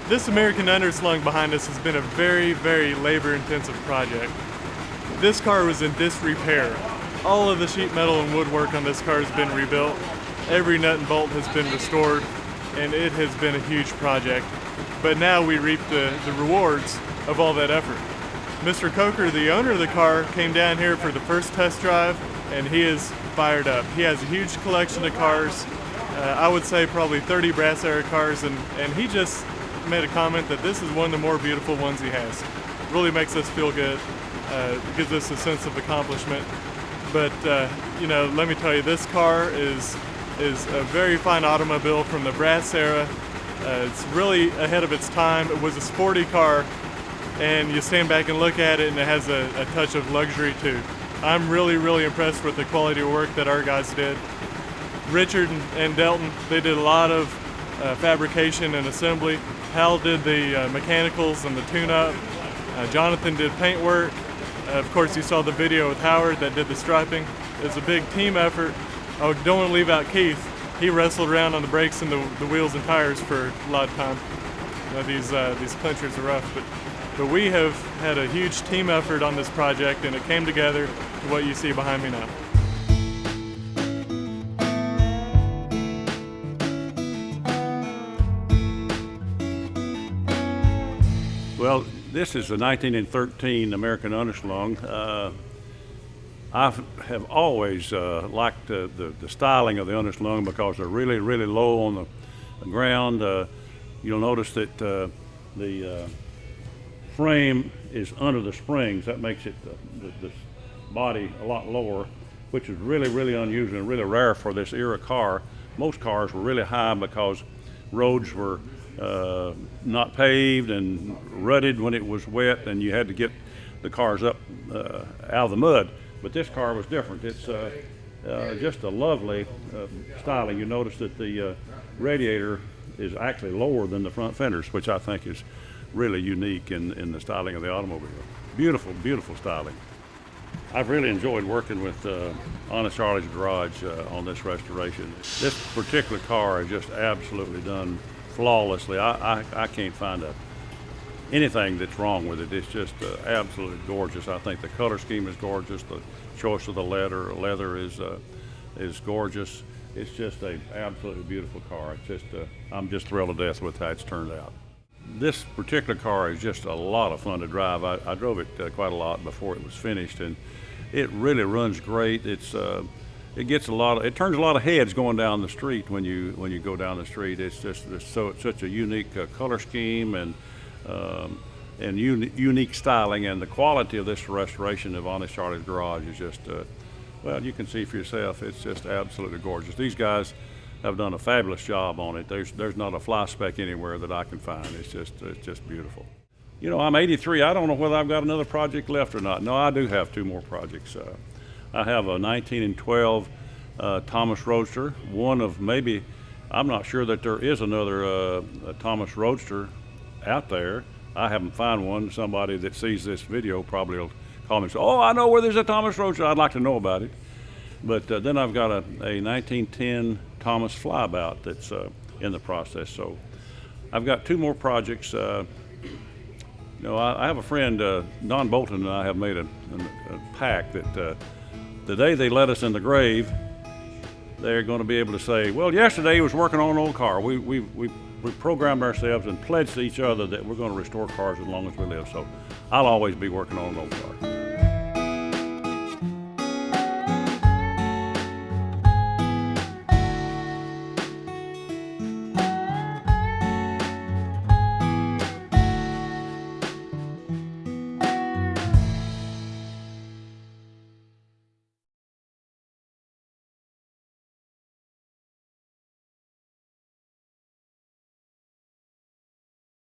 This American Underslung behind us has been a very, very labor-intensive project. This car was in disrepair. All of the sheet metal and woodwork on this car has been rebuilt. Every nut and bolt has been restored, and it has been a huge project. But now we reap the rewards of all that effort. Mr. Coker, the owner of the car, came down here for the first test drive, and he is fired up. He has a huge collection of cars. I would say probably 30 brass era cars, and he just made a comment that this is one of the more beautiful ones he has. It really makes us feel good. It gives us a sense of accomplishment. But you know, let me tell you, this car is a very fine automobile from the brass era. It's really ahead of its time. It was a sporty car, and you stand back and look at it, and it has a touch of luxury too. I'm really, really impressed with the quality of work that our guys did. Richard and Delton, they did a lot of fabrication and assembly. Hal did the mechanicals and the tune-up. Jonathan did paint work. Of course, you saw the video with Howard that did the striping. It's a big team effort. I don't want to leave out Keith. He wrestled around on the brakes and the wheels and tires for a lot of time. These clinchers are rough, but we have had a huge team effort on this project, and it came together to what you see behind me now. Well, this is a 1913 American Underslung. I have always liked the styling of the Underslung because they're really, really low on the ground. You'll notice that the frame is under the springs. That makes it the body a lot lower, which is really, really unusual and really rare for this era car. Most cars were really high because roads were not paved and rutted when it was wet, and you had to get the cars up out of the mud. But this car was different. It's just a lovely styling. You notice that the radiator is actually lower than the front fenders, which I think is really unique in the styling of the automobile. Beautiful, beautiful styling. I've really enjoyed working with Honest Charley Garage on this restoration. This particular car is just absolutely done flawlessly. I can't find anything that's wrong with it. It's just absolutely gorgeous. I think the color scheme is gorgeous. The choice of the leather is gorgeous. It's just a absolutely beautiful car. It's just I'm just thrilled to death with how it's turned out. This particular car is just a lot of fun to drive. I drove it quite a lot before it was finished, and it really runs great. It turns a lot of heads going down the street when you go down the street. It's just such a unique color scheme and unique styling, and the quality of this restoration of Honest Charley Garage is just well, you can see for yourself. It's just absolutely gorgeous. These guys have done a fabulous job on it. There's not a fly speck anywhere that I can find. It's just beautiful. You know, I'm 83. I don't know whether I've got another project left or not. No, I do have two more projects. I have a 1912 Thomas Roadster, one of maybe, I'm not sure that there is another Thomas Roadster out there. I haven't found one. Somebody that sees this video probably will call me and say, oh, I know where there's a Thomas Roadster. I'd like to know about it. But then I've got a 1910 Thomas Flyabout that's in the process. So I've got two more projects. You know, I have a friend, Don Bolton, and I have made a pact that the day they let us in the grave, they're going to be able to say, well, yesterday he was working on an old car. We programmed ourselves and pledged to each other that we're going to restore cars as long as we live. So I'll always be working on an old car.